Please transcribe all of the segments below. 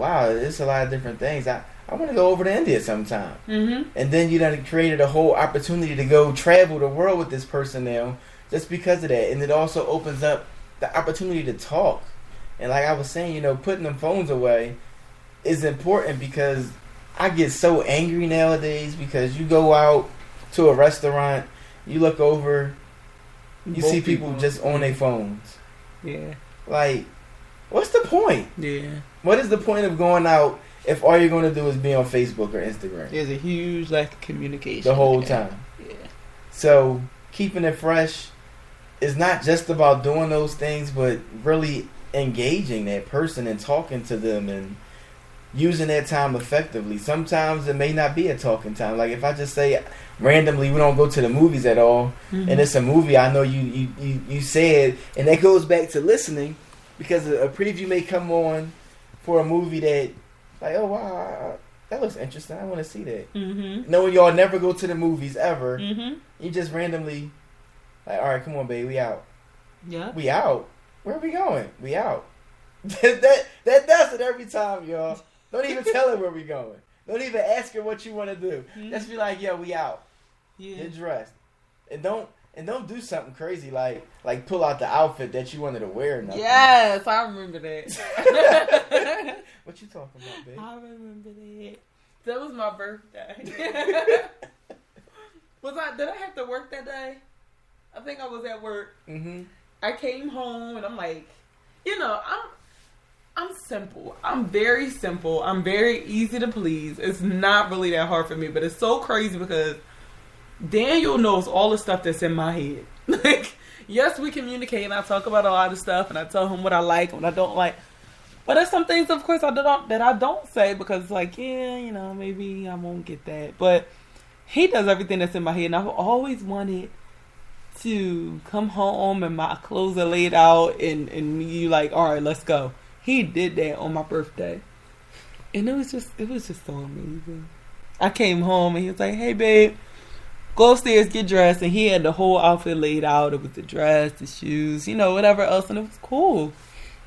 wow, it's a lot of different things. I want to go over to India sometime. Mm-hmm. And then you done created a whole opportunity to go travel the world with this person now just because of that. And it also opens up the opportunity to talk. And like I was saying, you know, putting them phones away is important because I get so angry nowadays because you go out to a restaurant, you look over, you see people just on their phones. Yeah. Like, what's the point? Yeah. What is the point of going out if all you're going to do is be on Facebook or Instagram? There's a huge lack of communication. The whole time. Yeah. So, keeping it fresh is not just about doing those things, but really engaging that person and talking to them and using that time effectively. Sometimes it may not be a talking time. Like if I just say randomly we don't go to the movies at all, and it's a movie I know you said, and that goes back to listening because a preview may come on for a movie that like, oh wow, that looks interesting, I want to see that. Knowing y'all never go to the movies ever, you just randomly like, all right, come on babe, we out. Yeah, we out. Where are we going? We out. that does it every time, y'all. Don't even tell her where we going. Don't even ask her what you want to do. Just be like, yeah, we out. Yeah. Get dressed. And don't do something crazy like pull out the outfit that you wanted to wear or nothing. Yes, I remember that. What you talking about, babe? I remember that. That was my birthday. Did I have to work that day? I think I was at work. I came home and I'm like, you know, I'm simple. I'm very simple. I'm very easy to please. It's not really that hard for me, but it's so crazy because Daniel knows all the stuff that's in my head. Like, yes, we communicate and I talk about a lot of stuff and I tell him what I like and what I don't like. But there's some things, of course, that I don't say because, like, yeah, you know, maybe I won't get that. But he does everything that's in my head, and I've always wanted to come home and my clothes are laid out and you like, all right, let's go. He did that on my birthday. And it was just so amazing. I came home and he was like, hey babe, go upstairs, get dressed. And he had the whole outfit laid out. It was the dress, the shoes, you know, whatever else. And it was cool.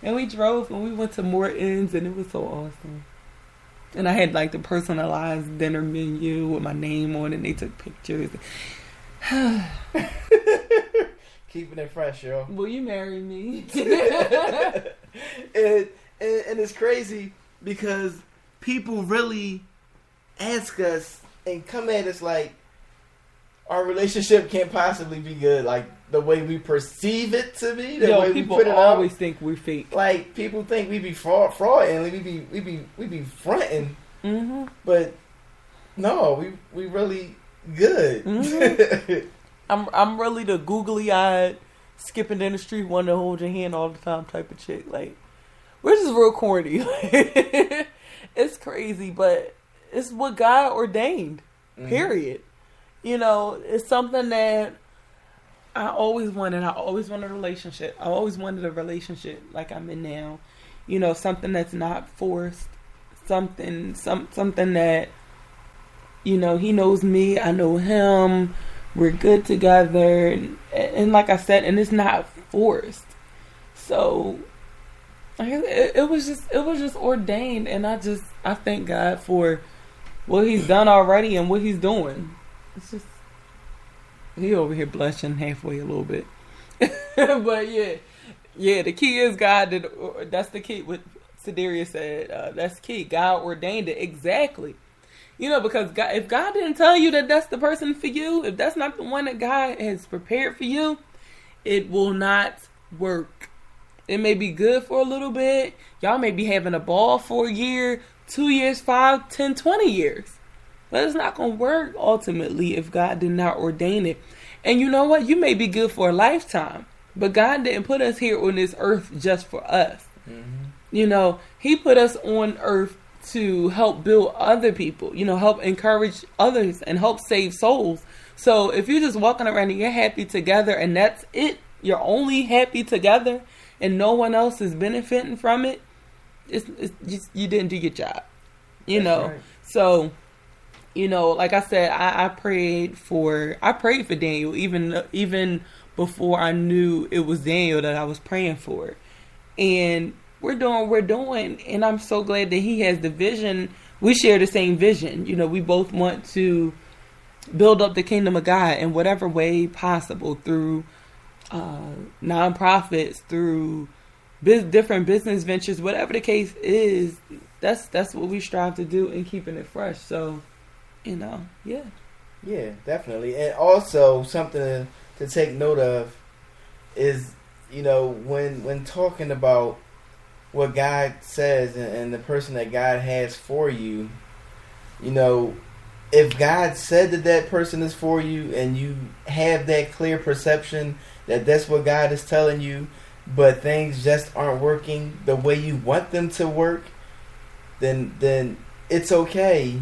And we drove and we went to Morton's and it was so awesome. And I had like the personalized dinner menu with my name on it and they took pictures. Keeping it fresh, yo. Will you marry me? and it's crazy because people really ask us and come at us like our relationship can't possibly be good. Like the way we perceive it to be, the way people we put it always out. think we're fake. Like people think we be frauding, like we be fronting, but no, we really good. I'm really the googly-eyed, skipping down the street, wanting to hold your hand all the time type of chick. Like, we're just real corny. It's crazy, but it's what God ordained. Period. You know, it's something that I always wanted. I always wanted a relationship. I always wanted a relationship like I'm in now. You know, something that's not forced. Something that, you know, he knows me, I know him. We're good together, and like I said, and it's not forced. So it was just ordained, and I thank God for what He's done already and what He's doing. It's just he over here blushing halfway a little bit, but yeah. The key is God. That's the key. What Sedaria said. That's key. God ordained it exactly. You know, because God, if God didn't tell you that that's the person for you, if that's not the one that God has prepared for you, it will not work. It may be good for a little bit. Y'all may be having a ball for a year, 2 years, 5, 10, 20 years. But it's not going to work ultimately if God did not ordain it. And you know what? You may be good for a lifetime. But God didn't put us here on this earth just for us. You know, He put us on earth to help build other people, you know, help encourage others and help save souls. So if you're just walking around and you're happy together and that's it, you're only happy together and no one else is benefiting from it, it's just, you didn't do your job, you that's know. Right. So, you know, like I said, I prayed for Daniel even before I knew it was Daniel that I was praying for. And we're doing what we're doing, and I'm so glad that he has the vision. We share the same vision. You know, we both want to build up the kingdom of God in whatever way possible, through nonprofits, through different business ventures, whatever the case is. That's what we strive to do in keeping it fresh. So, you know, yeah. Yeah, definitely. And also something to take note of is, you know, when talking about what God says and the person that God has for you, you know, if God said that person is for you and you have that clear perception that that's what God is telling you, but things just aren't working the way you want them to work, then it's okay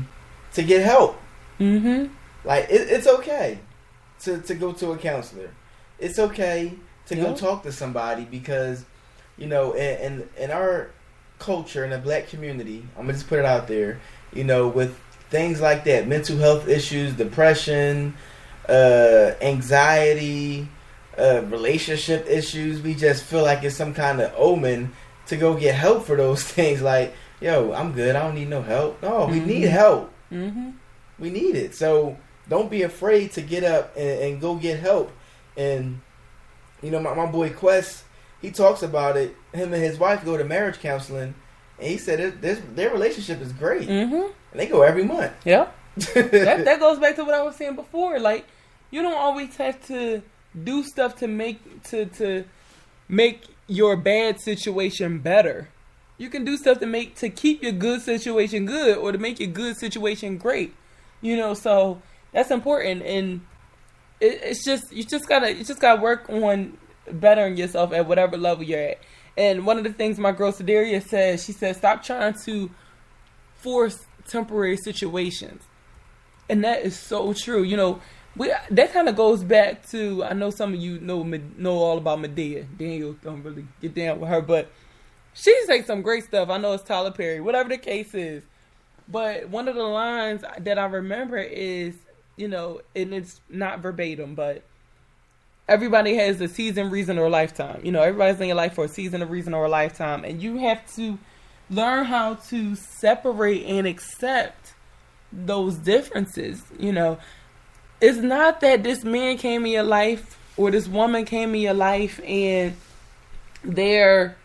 to get help. Mm-hmm. Like, it's okay to go to a counselor. It's okay to go talk to somebody, because, you know, in our culture, in the black community, I'm going to just put it out there, you know, with things like that, mental health issues, depression, anxiety, relationship issues, we just feel like it's some kind of omen to go get help for those things. Like, yo, I'm good, I don't need no help. No, we need help. Mm-hmm. We need it. So don't be afraid to get up and go get help. And, you know, my boy Quest, he talks about it. Him and his wife go to marriage counseling, and he said their relationship is great. Mm-hmm. And they go every month. Yeah. that goes back to what I was saying before. Like, you don't always have to do stuff to make your bad situation better. You can do stuff to keep your good situation good, or to make your good situation great. You know, so that's important, and it's just you just gotta work on bettering yourself at whatever level you're at. And one of the things my girl Sedaria said, she said, stop trying to force temporary situations, and that is so true. You know, that kind of goes back to, I know some of you know all about Medea. Daniel don't really get down with her, but she says some great stuff. I know it's Tyler Perry, whatever the case is. But one of the lines that I remember is, you know, and it's not verbatim, but everybody has a season, reason, or a lifetime. You know, everybody's in your life for a season, a reason, or a lifetime. And you have to learn how to separate and accept those differences. You know, it's not that this man came in your life or this woman came in your life and they're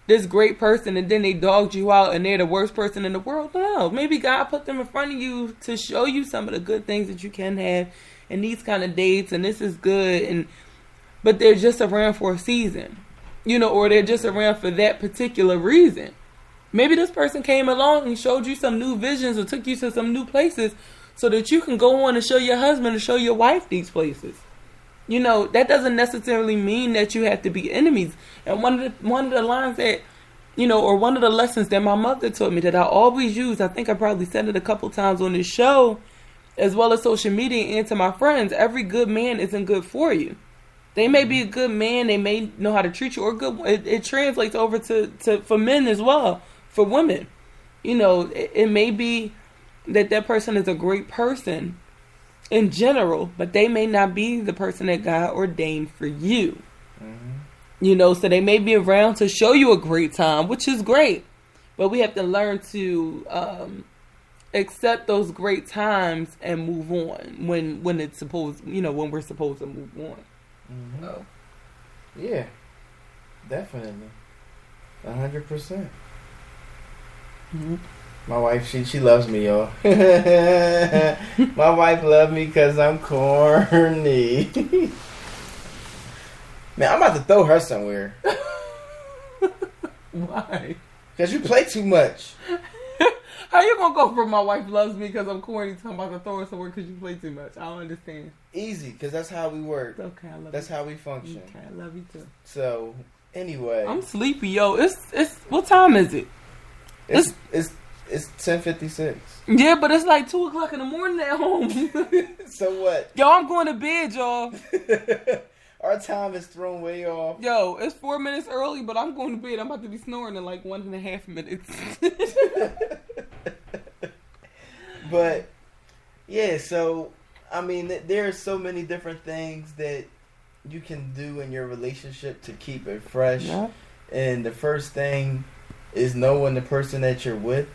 this great person and then they dogged you out and they're the worst person in the world. No, maybe God put them in front of you to show you some of the good things that you can have in these kind of dates, and this is good, but they're just around for a season, you know, or they're just around for that particular reason. Maybe this person came along and showed you some new visions or took you to some new places so that you can go on and show your husband or show your wife these places. You know, that doesn't necessarily mean that you have to be enemies. And one of the lines that, you know, or one of the lessons that my mother taught me that I always use, I think I probably said it a couple times on this show, as well as social media, and to my friends, every good man isn't good for you. They may be a good man, they may know how to treat you, or good. It translates over to for men as well, for women. You know, it may be that person is a great person in general, but they may not be the person that God ordained for you. Mm-hmm. You know, so they may be around to show you a great time, which is great, but we have to learn to accept those great times and move on when it's supposed, you know, when we're supposed to move on. Mm-hmm. So. Yeah, definitely, 100%. Mm-hmm. My wife, she loves me, y'all. My wife loves me because I'm corny. Man, I'm about to throw her somewhere. Why? Because you play too much. How you going to go from my wife loves me because I'm corny to I'm about to throw her somewhere because you play too much? I don't understand. Easy, because that's how we work. Okay, I love you. That's how we function. Okay, I love you too. So, anyway. I'm sleepy, yo. It's what time is it? It's 10:56. Yeah, but it's like 2 o'clock in the morning at home. So what? Yo, I'm going to bed, y'all. Our time is thrown way off. Yo, it's 4 minutes early, but I'm going to bed. I'm about to be snoring in like 1.5 minutes. But, yeah, so, I mean, there are so many different things that you can do in your relationship to keep it fresh. Yeah. And the first thing is knowing the person that you're with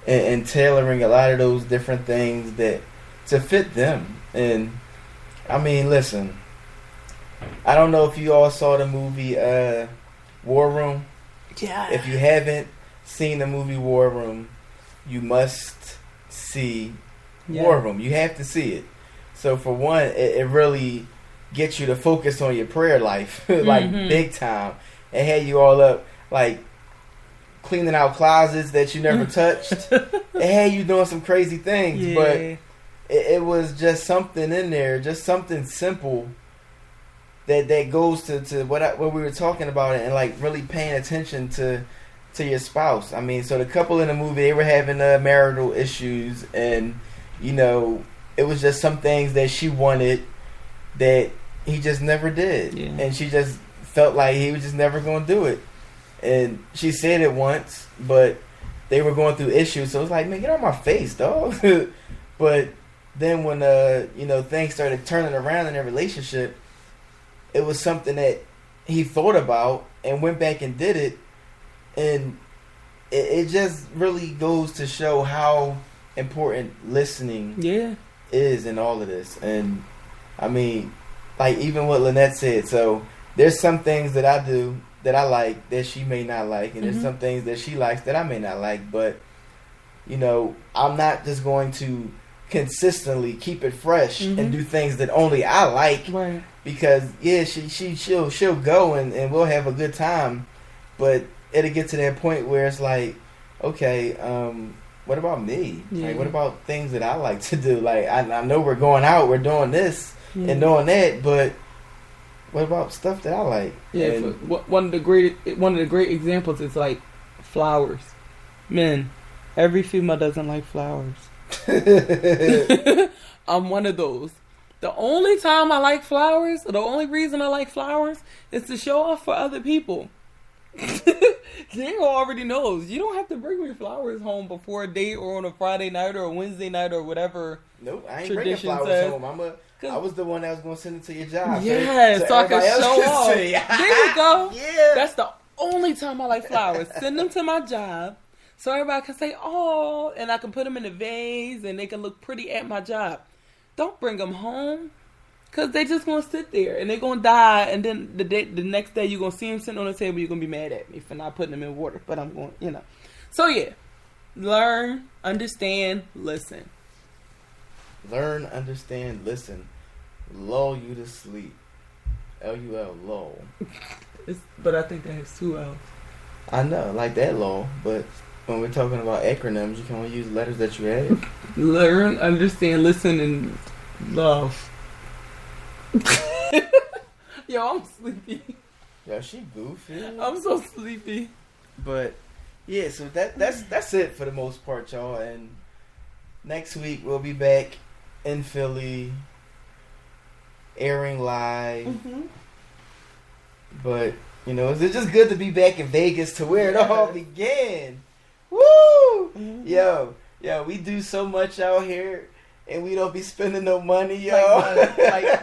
and tailoring a lot of those different things that to fit them. And I mean, listen, I don't know if you all saw the movie War Room. Yeah. If you haven't seen the movie War Room, you must see War Room. You have to see it. So for one, it really gets you to focus on your prayer life, like big time. It had you all up, like cleaning out closets that you never touched. It had you doing some crazy things, but it was just something in there, just something simple that goes to what we were talking about, and like really paying attention to your spouse. I mean, so the couple in the movie, they were having marital issues, and you know, it was just some things that she wanted that he just never did, and she just felt like he was just never going to do it. And she said it once, but they were going through issues, so it was like, man, get out of my face, dog. But then when you know, things started turning around in their relationship, it was something that he thought about and went back and did it, and it just really goes to show how important listening is in all of this. And I mean, like even what Lynette said, so there's some things that I do that I like that she may not like, and there's some things that she likes that I may not like, but you know, I'm not just going to consistently keep it fresh and do things that only I like, because she'll go and we'll have a good time, but it'll get to that point where it's like, okay, what about me? Like, what about things that I like to do? Like, I know we're going out, we're doing this and doing that, but what about stuff that I like? Yeah, one of the great examples is like flowers. Men, every female doesn't like flowers. I'm one of those. The only time I like flowers, or the only reason I like flowers, is to show off for other people. Diego already knows. You don't have to bring me flowers home before a date or on a Friday night or a Wednesday night or whatever. Nope, I ain't bringing flowers home. I was the one that was going to send it to your job. Yeah, so I can show off. There you go. Yeah. That's the only time I like flowers. Send them to my job so everybody can say, oh, and I can put them in a vase and they can look pretty at my job. Don't bring them home, because they just going to sit there and they're going to die, and then the next day you're going to see them sitting on the table, you're going to be mad at me for not putting them in water. But I'm going, you know. So yeah, learn, understand, listen. Learn, understand, listen. Lull you to sleep. L-U-L, lull. But I think that has 2 L's. I know, like that lull, but when we're talking about acronyms, you can only use letters that you add. Learn, understand, listen, and love. Yo, I'm sleepy. Yo, she goofy. I'm so sleepy. But yeah, so that's it for the most part, y'all. And next week we'll be back in Philly, airing live. But you know, it's just good to be back in Vegas to where it all began. Woo! Yo, we do so much out here, and we don't be spending no money, yo.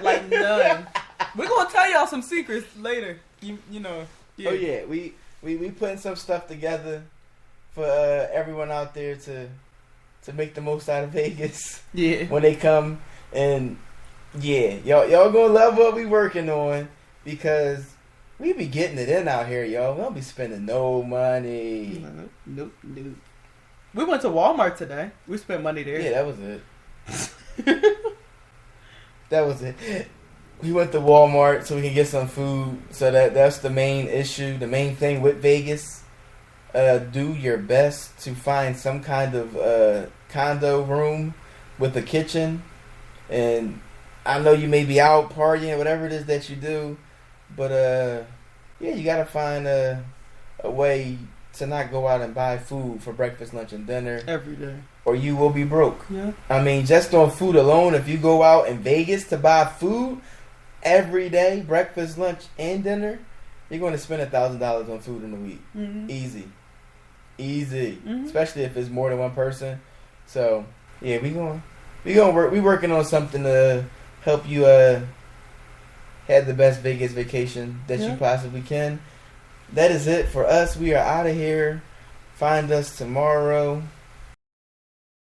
Like none. We're gonna tell y'all some secrets later. You know. Yeah. Oh yeah, we putting some stuff together for everyone out there to make the most out of Vegas. Yeah. When they come, and yeah, y'all gonna love what we working on, because we be getting it in out here, y'all. We don't be spending no money. Nope. We went to Walmart today. We spent money there. Yeah, that was it. That was it. We went to Walmart so we can get some food. So that's the main issue, the main thing with Vegas. Do your best to find some kind of condo room with a kitchen. And I know you may be out partying, whatever it is that you do, but yeah, you gotta find a way to not go out and buy food for breakfast, lunch, and dinner every day, or you will be broke. Yeah. I mean, just on food alone, if you go out in Vegas to buy food every day, breakfast, lunch, and dinner, you're going to spend $1,000 on food in a week. Easy. Especially if it's more than one person. So yeah, we working on something to help you have the best Vegas vacation that you possibly can. That is it for us. We are out of here. Find us tomorrow